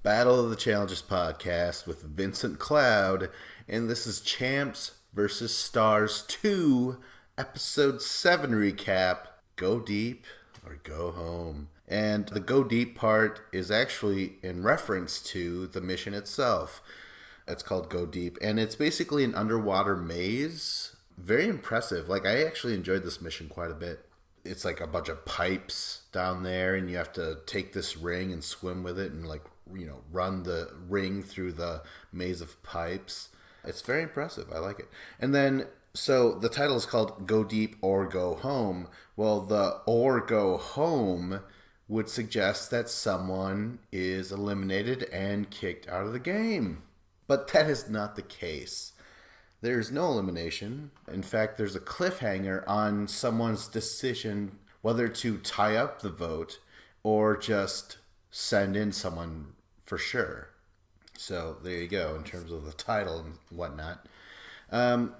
Battle of the Challenges podcast with Vincent Cloud, and this is Champs versus Stars 2, Episode 7 recap. Go deep or go home. And the go deep part is actually in reference to the mission itself. It's called Go Deep, and it's basically an underwater maze. Very impressive. Like, I actually enjoyed this mission quite a bit. It's like a bunch of pipes down there, and you have to take this ring and swim with it and, like, run the ring through the maze of pipes. It's very impressive. I like it. And then, so the title is called Go Deep or Go Home. Well, the or go home would suggest that someone is eliminated and kicked out of the game. But that is not the case. There's no elimination. In fact, there's a cliffhanger on someone's decision whether to tie up the vote or just send in someone for sure. So there you go in terms of the title and whatnot.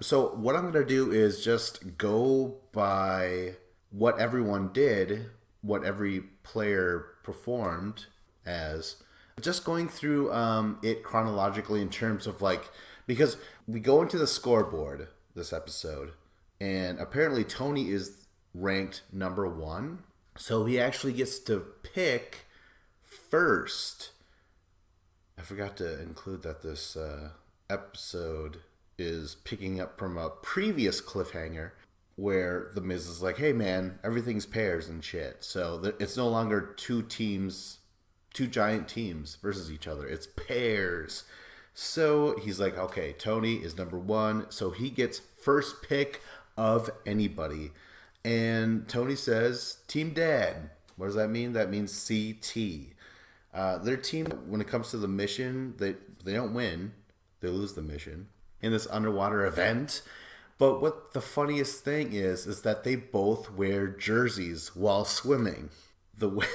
So what I'm going to do is just go by what everyone did, what every player performed as. Just going through it chronologically in terms of, like, because we go into the scoreboard this episode, and apparently Tony is ranked number 1. So he actually gets to pick first. I forgot to include that this episode is picking up from a previous cliffhanger where the Miz is like, hey man, everything's pairs and shit. So it's no longer two giant teams versus each other. It's pairs. So he's like, okay, Tony is number 1. So he gets first pick of anybody. And Tony says, Team Dad. What does that mean? That means CT. Their team, when it comes to the mission, they don't win. They lose the mission in this underwater event. But what the funniest thing is that they both wear jerseys while swimming. The way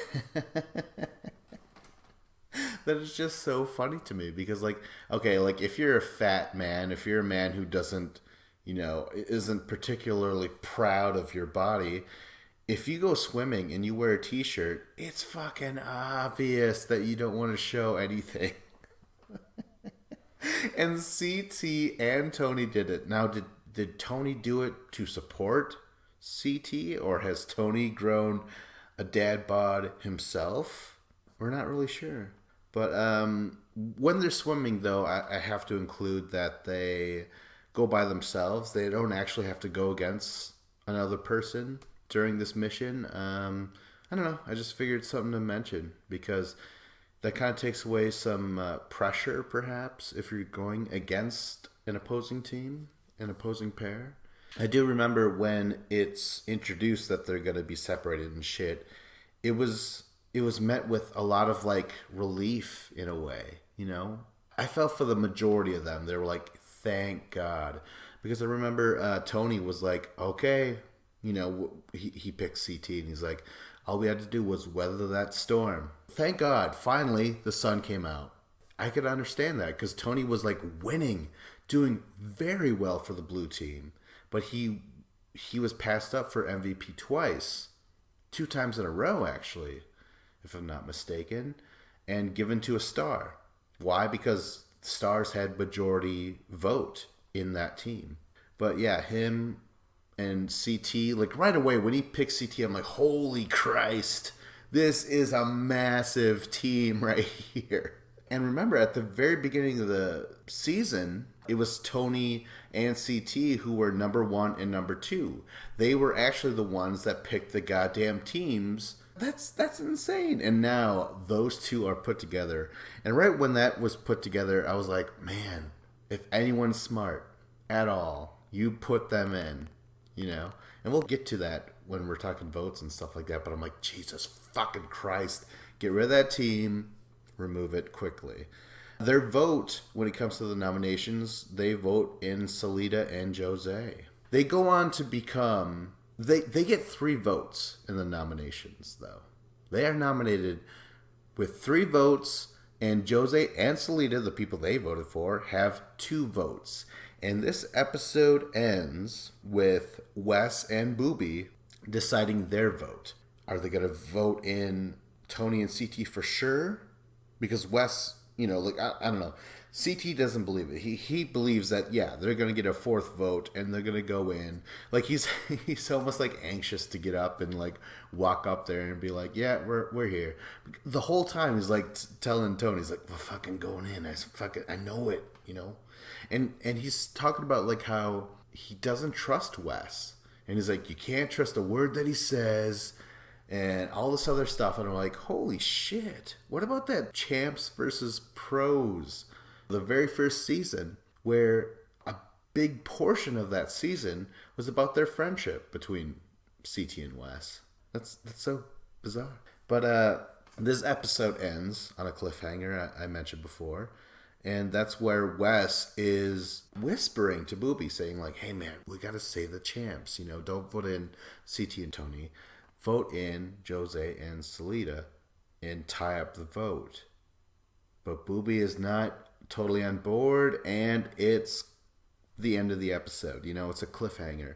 that is just so funny to me because, like, okay, like if you're a fat man, if you're a man who doesn't, isn't particularly proud of your body, if you go swimming and you wear a t-shirt, it's fucking obvious that you don't want to show anything. And CT and Tony did it. Now, did Tony do it to support CT, or has Tony grown a dad bod himself? We're not really sure. But when they're swimming, though, I have to include that they go by themselves. They don't actually have to go against another person during this mission. I don't know. I just figured something to mention because that kind of takes away some pressure, perhaps, if you're going against an opposing team, an opposing pair. I do remember when it's introduced that they're going to be separated and shit. It was met with a lot of, like, relief in a way, I felt for the majority of them. They were like, thank God. Because I remember Tony was like, okay, he picked CT and he's like, all we had to do was weather that storm. Thank God, finally, the sun came out. I could understand that because Tony was, like, winning, doing very well for the blue team. But he was passed up for MVP twice. 2 times in a row, actually, if I'm not mistaken, and given to a star. Why? Because stars had majority vote in that team. But yeah, him and CT, like, right away when he picked CT, I'm like, holy Christ, this is a massive team right here. And remember, at the very beginning of the season, it was Tony and CT who were number 1 and number 2. They were actually the ones that picked the goddamn teams. That's insane. And now those two are put together. And right when that was put together, I was like, man, if anyone's smart at all, you put them in, And we'll get to that when we're talking votes and stuff like that. But I'm like, Jesus fucking Christ. Get rid of that team. Remove it quickly. Their vote, when it comes to the nominations, they vote in Salida and Jose. They go on to become... They get 3 votes in the nominations, though. They are nominated with 3 votes, and Jose and Salida, the people they voted for, have 2 votes. And this episode ends with Wes and Booby deciding their vote. Are they going to vote in Tony and CT for sure? because Wes, like I don't know, CT doesn't believe it. He believes that they're gonna get a fourth vote and they're gonna go in. Like he's almost like anxious to get up and like walk up there and be like, yeah, we're here. The whole time he's like telling Tony, he's like, we're fucking going in. I know it, and he's talking about like how he doesn't trust Wes, and he's like, you can't trust a word that he says. And all this other stuff, and I'm like, holy shit, what about that champs versus pros, the very first season, where a big portion of that season was about their friendship between CT and Wes. That's so bizarre. But this episode ends on a cliffhanger I mentioned before, and that's where Wes is whispering to Booby, saying like, hey man, we gotta save the champs, don't vote in CT and Tony. Vote in Jose and Salida and tie up the vote. But Booby is not totally on board, and it's the end of the episode. It's a cliffhanger.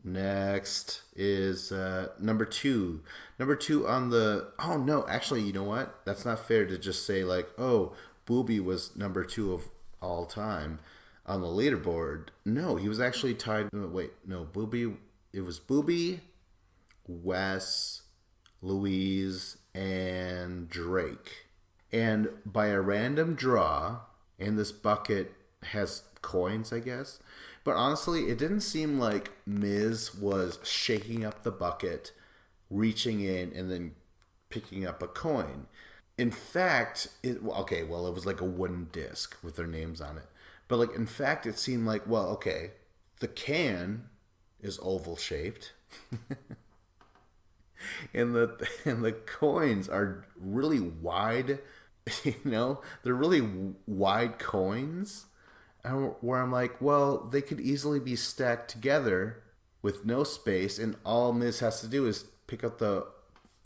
Next is number 2. Number 2 on the... Oh, no, actually, you know what? That's not fair to just say, like, oh, Booby was number 2 of all time on the leaderboard. No, he was actually tied... Wait, no, Booby... It was Booby... Wes, Louise, and Drake. And by a random draw, and this bucket has coins, I guess. But honestly, it didn't seem like Miz was shaking up the bucket, reaching in, and then picking up a coin. In fact, it was like a wooden disc with their names on it. But like, in fact, it seemed like, the can is oval shaped. And the coins are really wide, they're really wide coins, where I'm like, well, they could easily be stacked together with no space, and all Miz has to do is pick up the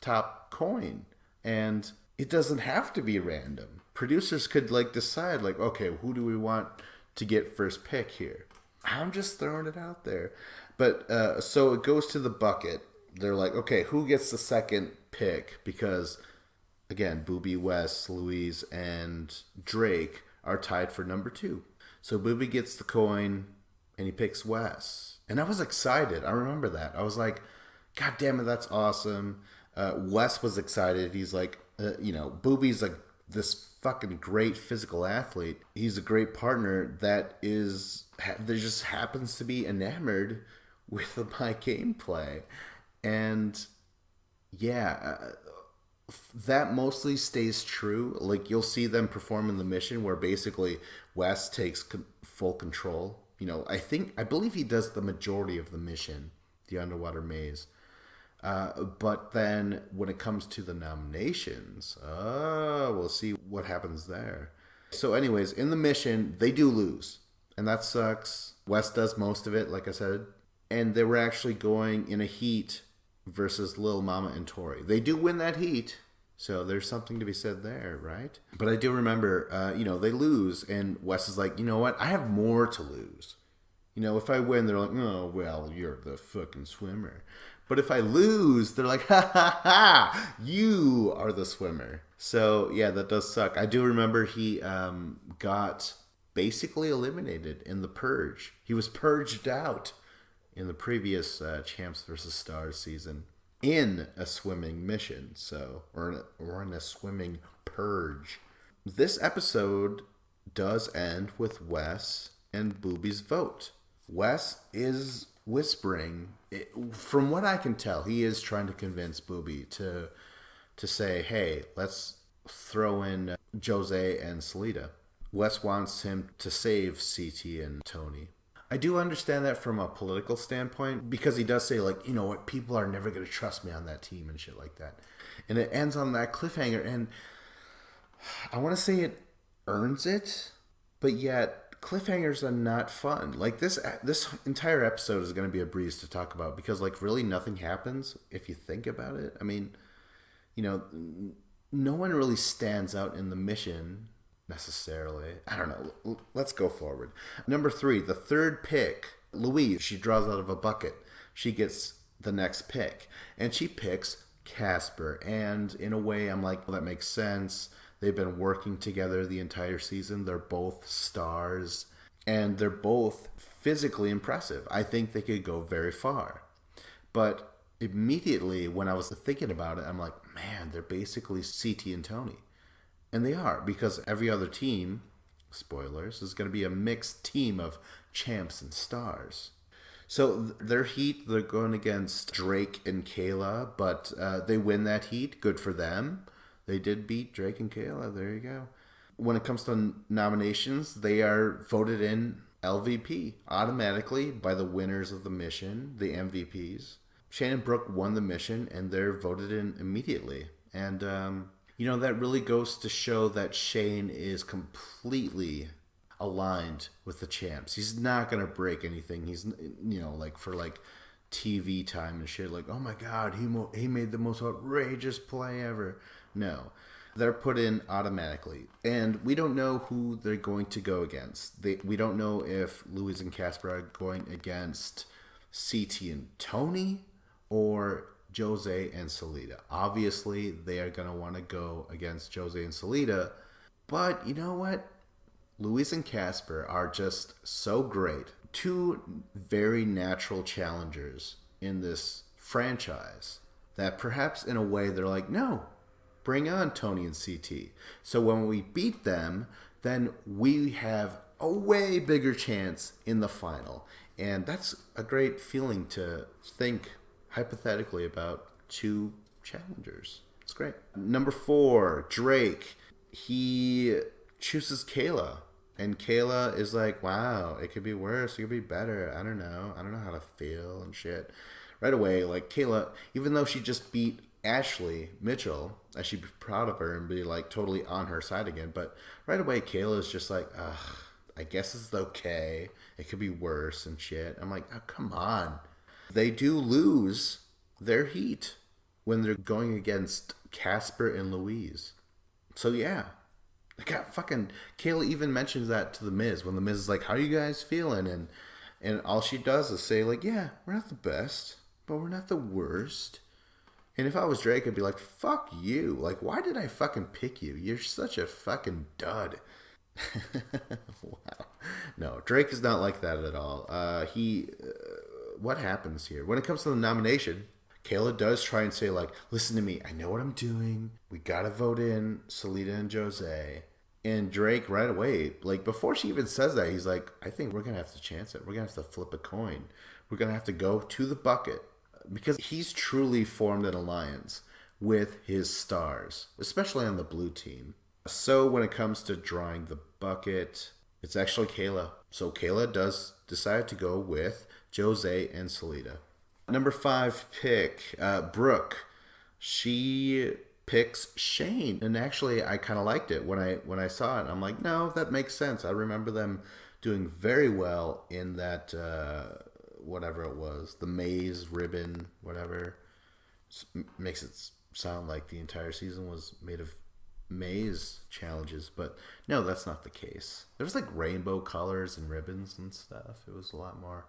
top coin, and it doesn't have to be random. Producers could like decide like, okay, who do we want to get first pick here? I'm just throwing it out there. But so it goes to the bucket. They're like, okay, who gets the second pick? Because, again, Booby, Wes, Louise, and Drake are tied for number 2. So Booby gets the coin, and he picks Wes. And I was excited. I remember that. I was like, God damn it, that's awesome. Wes was excited. He's like, Booby's like this fucking great physical athlete. He's a great partner that just happens to be enamored with my gameplay. And that mostly stays true. Like, you'll see them perform in the mission where basically Wes takes full control. I believe he does the majority of the mission, the underwater maze. But then when it comes to the nominations, we'll see what happens there. So anyways, in the mission, they do lose. And that sucks. Wes does most of it, like I said. And they were actually going in a heat versus Lil Mama and Tori. They do win that heat, so there's something to be said there, right? But I do remember, they lose, and Wes is like, you know what? I have more to lose. If I win, they're like, oh, well, you're the fucking swimmer. But if I lose, they're like, ha, ha, ha, you are the swimmer. So, yeah, that does suck. I do remember he got basically eliminated in the purge. He was purged out in the previous Champs vs. Stars season in a swimming mission, or in a swimming purge. This episode does end with Wes and Booby's vote. Wes is whispering. From what I can tell, he is trying to convince Booby to say, hey, let's throw in Jose and Salida. Wes wants him to save CT and Tony. I do understand that from a political standpoint, because he does say, like, you know what, people are never going to trust me on that team and shit like that. And it ends on that cliffhanger, and I want to say it earns it, but yet cliffhangers are not fun. Like, this entire episode is going to be a breeze to talk about, because, like, really nothing happens if you think about it. I mean, no one really stands out in the mission necessarily. I don't know. Let's go forward. Number 3, the third pick, Louise. She draws out of a bucket. She gets the next pick, and she picks Casper. And in a way, I'm like, well, that makes sense. They've been working together the entire season. They're both stars, and they're both physically impressive. I think they could go very far. But immediately when I was thinking about it, I'm like, man, they're basically CT and Tony. And they are, because every other team, spoilers, is going to be a mixed team of champs and stars. So their heat, they're going against Drake and Kayla, but they win that heat. Good for them. They did beat Drake and Kayla. There you go. When it comes to nominations, they are voted in LVP automatically by the winners of the mission, the MVPs. Shane and Brooke won the mission, and they're voted in immediately. And, that really goes to show that Shane is completely aligned with the champs. He's not going to break anything. He's, for TV time and shit, like, oh my God, he made the most outrageous play ever. No. They're put in automatically. And we don't know who they're going to go against. We don't know if Louise and Casper are going against CT and Tony or Jose and Salida. Obviously, they are going to want to go against Jose and Salida. But you know what? Louise and Casper are just so great. Two very natural challengers in this franchise that perhaps in a way they're like, no, bring on Tony and CT. So when we beat them, then we have a way bigger chance in the final. And that's a great feeling to think hypothetically about two challengers. It's great. Number 4, Drake. He chooses Kayla. And Kayla is like, wow, it could be worse. It could be better. I don't know. I don't know how to feel and shit. Right away, like Kayla, even though she just beat Ashley Mitchell, I should be proud of her and be like totally on her side again. But right away, Kayla is just like, ugh, I guess it's okay. It could be worse and shit. I'm like, oh, come on. They do lose their heat when they're going against Casper and Louise. So yeah. God, fucking Kayla even mentions that to the Miz when the Miz is like, how are you guys feeling? And all she does is say like, yeah, we're not the best, but we're not the worst. And if I was Drake, I'd be like, fuck you. Like, why did I fucking pick you? You're such a fucking dud. Wow. No, Drake is not like that at all. What happens here? When it comes to the nomination, Kayla does try and say, like, listen to me. I know what I'm doing. We got to vote in Salida and Jose. And Drake right away, like, before she even says that, he's like, I think we're going to have to chance it. We're going to have to flip a coin. We're going to have to go to the bucket. Because he's truly formed an alliance with his stars, especially on the blue team. So when it comes to drawing the bucket, it's actually Kayla. So Kayla does decide to go with Jose and Salida. Number 5 pick, Brooke. She picks Shane, and actually I kind of liked it when I saw it. I'm like, no, that makes sense. I remember them doing very well in that whatever it was, the maze ribbon, whatever. Makes it sound like the entire season was made of maze challenges, but no, that's not the case. There was like rainbow colors and ribbons and stuff. It was a lot more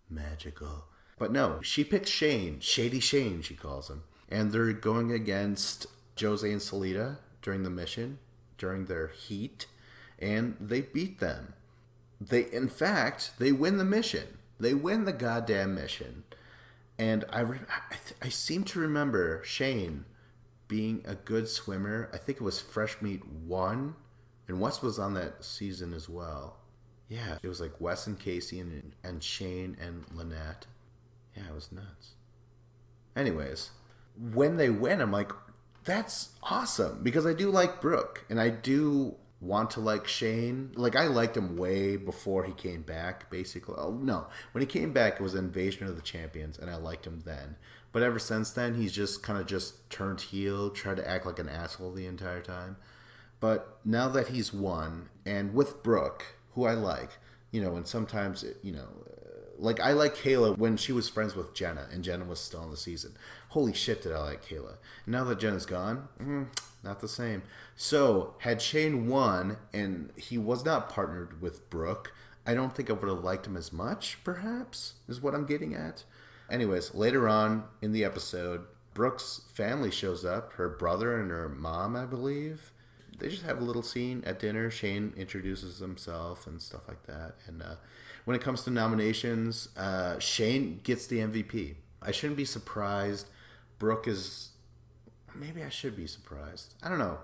magical. But no, she picks Shane, Shady Shane, she calls him. And they're going against Jose and Salida during the mission, during their heat, and they beat them. In fact, they win the mission. They win the goddamn mission. And I seem to remember Shane being a good swimmer. I think it was Fresh Meat 1, and Wes was on that season as well. Yeah, it was like Wes and Casey and Shane and Lynette. Yeah, it was nuts. Anyways, when they win, I'm like, that's awesome. Because I do like Brooke, and I do want to like Shane. Like, I liked him way before he came back, basically. Oh, no. When he came back, it was Invasion of the Champions, and I liked him then. But ever since then, he's just kind of just turned heel, tried to act like an asshole the entire time. But now that he's won, and with Brooke, who I like, and sometimes, like, I like Kayla when she was friends with Jenna, and Jenna was still in the season. Holy shit, did I like Kayla. Now that Jenna's gone, not the same. So, had Shane won, and he was not partnered with Brooke, I don't think I would have liked him as much, perhaps, is what I'm getting at. Anyways, later on in the episode, Brooke's family shows up, her brother and her mom, I believe. they just have a little scene at dinner. Shane introduces himself and stuff like that. And when it comes to nominations, Shane gets the MVP. I shouldn't be surprised. Brooke is. Maybe I should be surprised. I don't know.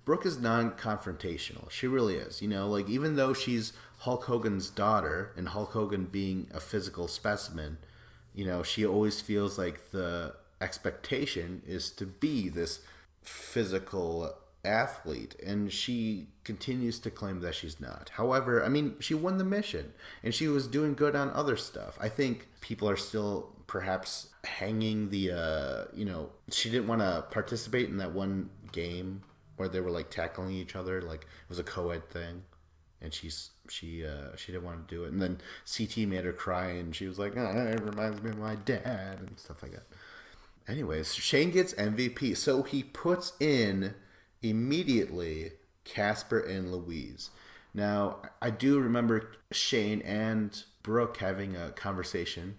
Brooke is non-confrontational. She really is. You know, like even though she's Hulk Hogan's daughter and Hulk Hogan being a physical specimen, you know, she always feels like the expectation is to be this physical athlete, and she continues to claim that she's not. However, I mean, she won the mission and she was doing good on other stuff. I think people are still perhaps hanging the you know, she didn't want to participate in that one game where they were like tackling each other, like it was a co-ed thing, and she didn't want to do it. And then CT made her cry, and she was like, oh, it reminds me of my dad and stuff like that. Anyways, Shane gets MVP, so he puts in immediately Casper and Louise. Now, I do remember Shane and Brooke having a conversation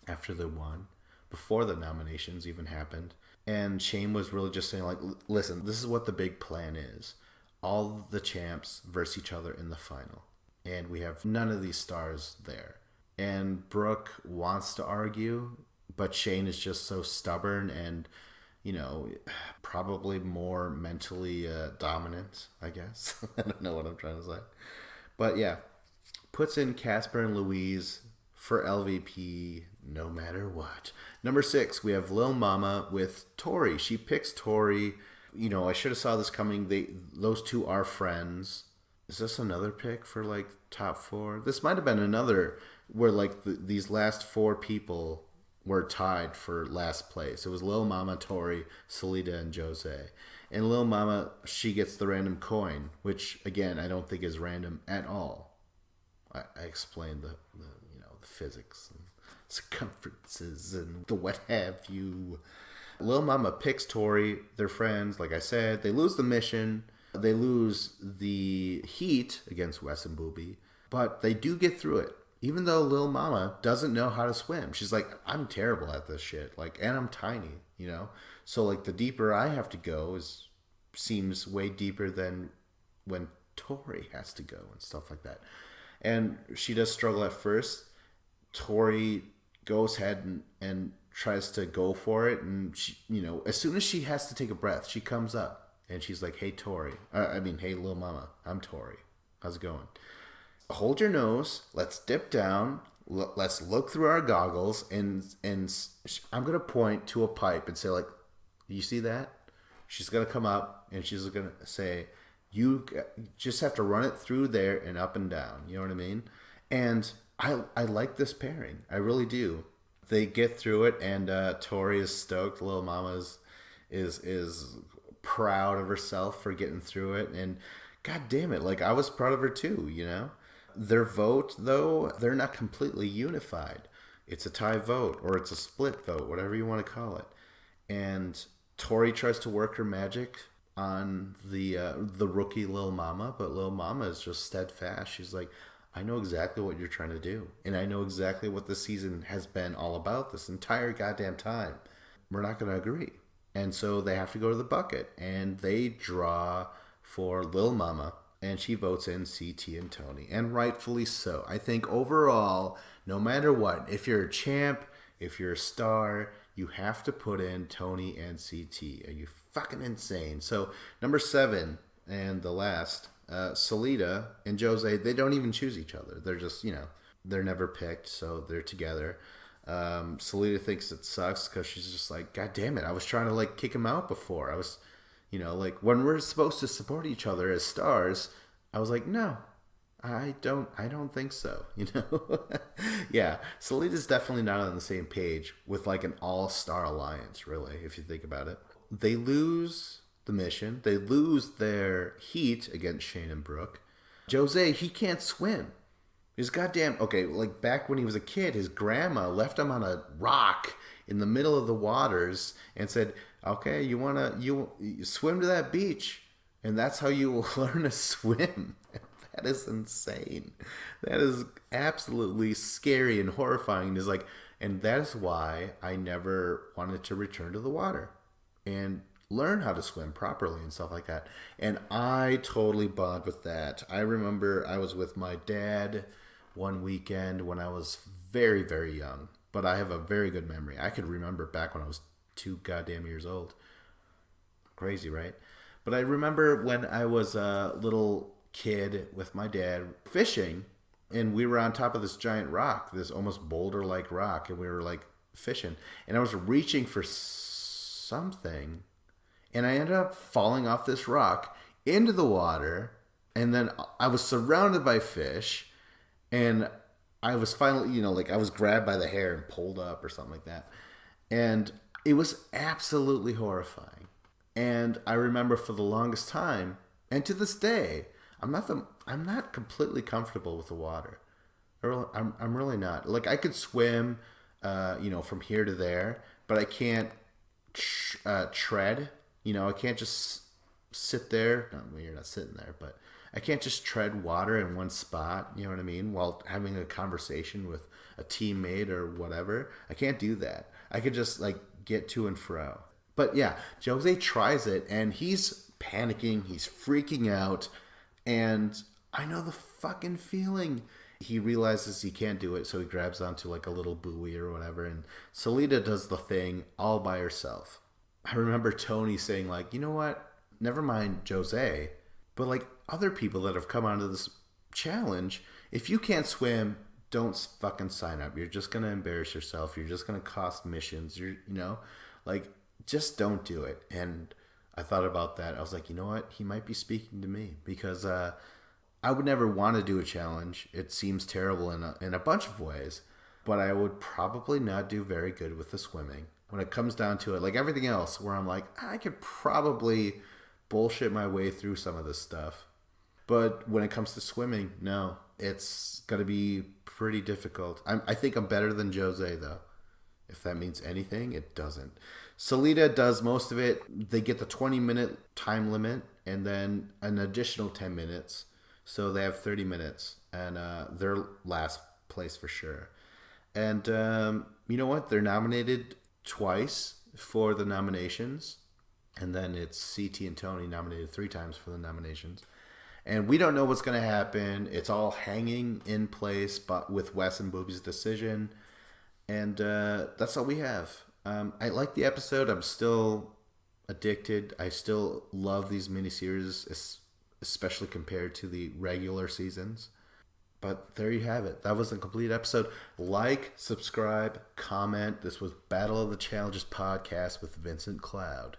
after they won, before the nominations even happened. And Shane was really just saying, like, listen, this is what the big plan is. All the champs versus each other in the final. And we have none of these stars there. And Brooke wants to argue, but Shane is just so stubborn and, you know, probably more mentally dominant, I guess. I don't know what I'm trying to say. But yeah, puts in Casper and Louise for LVP no matter what. Number 6, we have Lil Mama with Tori. She picks Tori. You know, I should have saw this coming. Those two are friends. Is this another pick for like top 4? This might have been another where like these last 4 people were tied for last place. It was Lil Mama, Tori, Salida, and Jose. And Lil Mama, she gets the random coin, which again I don't think is random at all. I explained the you know, the physics and circumferences and the what have you. Lil Mama picks Tori. They're friends, like I said. They lose the mission. They lose the heat against Wes and Booby, but they do get through it. Even though Lil Mama doesn't know how to swim. She's like, I'm terrible at this shit. Like, and I'm tiny, you know? So, like, the deeper I have to go seems way deeper than when Tori has to go and stuff like that. And she does struggle at first. Tori goes ahead and tries to go for it. And, she, you know, as soon as she has to take a breath, she comes up. And she's like, hey, hey, Lil Mama, I'm Tori. How's it going? Hold your nose. Let's dip down. Let's look through our goggles, and I'm gonna point to a pipe and say, like, you see that? She's gonna come up and she's gonna say, you just have to run it through there and up and down. You know what I mean? And I like this pairing. I really do. They get through it, and Tori is stoked. Lil Mama is proud of herself for getting through it, and god damn it, like I was proud of her too. You know. Their vote, though, they're not completely unified. It's a tie vote, or it's a split vote, whatever you want to call it. And Tori tries to work her magic on the rookie Lil Mama, but Lil Mama is just steadfast. She's like, I know exactly what you're trying to do, and I know exactly what the season has been all about this entire goddamn time. We're not going to agree. And so they have to go to the bucket, and they draw for Lil Mama. And she votes in CT and Tony. And rightfully so. I think overall, no matter what, if you're a champ, if you're a star, you have to put in Tony and CT. Are you fucking insane? So, number 7, and the last, Salida and Jose, they don't even choose each other. They're just, you know, they're never picked, so they're together. Salida thinks it sucks because she's just like, God damn it, I was trying to, like, kick him out before. I was... You know, like when we're supposed to support each other as stars, I was like, no, I don't think so. You know, yeah. Salida's definitely not on the same page with like an all-star alliance, really, if you think about it. They lose the mission. They lose their heat against Shane and Brooke. Jose, he can't swim. His goddamn, okay, like back when he was a kid, his grandma left him on a rock in the middle of the waters and said, okay, you swim to that beach, and that's how you will learn to swim. That is insane. That is absolutely scary and horrifying. It's like, and that is why I never wanted to return to the water. And learn how to swim properly and stuff like that. And I totally bond with that. I remember I was with my dad one weekend when I was very, very young, but I have a very good memory. I could remember back when I was 2 goddamn years old. Crazy, right? But I remember when I was a little kid with my dad fishing, and we were on top of this giant rock, this almost boulder like rock, and we were like fishing. And I was reaching for something, and I ended up falling off this rock into the water. And then I was surrounded by fish, and I was finally, like I was grabbed by the hair and pulled up or something like that. And it was absolutely horrifying. And I remember for the longest time, and to this day, I'm not completely comfortable with the water. I'm really not. Like I could swim, from here to there, but I can't tread. I can't just sit there. No, well, you're not sitting there, but I can't just tread water in one spot. You know what I mean? While having a conversation with a teammate or whatever, I can't do that. I could just like get to and fro. But yeah, Jose tries it and he's panicking, he's freaking out, and I know the fucking feeling. He realizes he can't do it, so he grabs onto like a little buoy or whatever, and Salida does the thing all by herself. I remember Tony saying like, you know what? Never mind Jose, but like other people that have come onto this challenge, if you can't swim, don't fucking sign up. You're just gonna embarrass yourself. You're just gonna cost missions. Like just don't do it. And I thought about that. I was like, you know what? He might be speaking to me because I would never want to do a challenge. It seems terrible in a bunch of ways, but I would probably not do very good with the swimming. When it comes down to it, like everything else, where I'm like, I could probably bullshit my way through some of this stuff. But when it comes to swimming, no, it's going to be pretty difficult. I think I'm better than Jose, though. If that means anything, it doesn't. Salida does most of it. They get the 20-minute time limit and then an additional 10 minutes. So they have 30 minutes. And they're last place for sure. And you know what? They're nominated twice for the nominations. And then it's CT and Tony nominated 3 times for the nominations. And we don't know what's going to happen. It's all hanging in place but with Wes and Booby's decision. And that's all we have. I like the episode. I'm still addicted. I still love these miniseries, especially compared to the regular seasons. But there you have it. That was the complete episode. Like, subscribe, comment. This was Battle of the Challenges podcast with Vincent Cloud.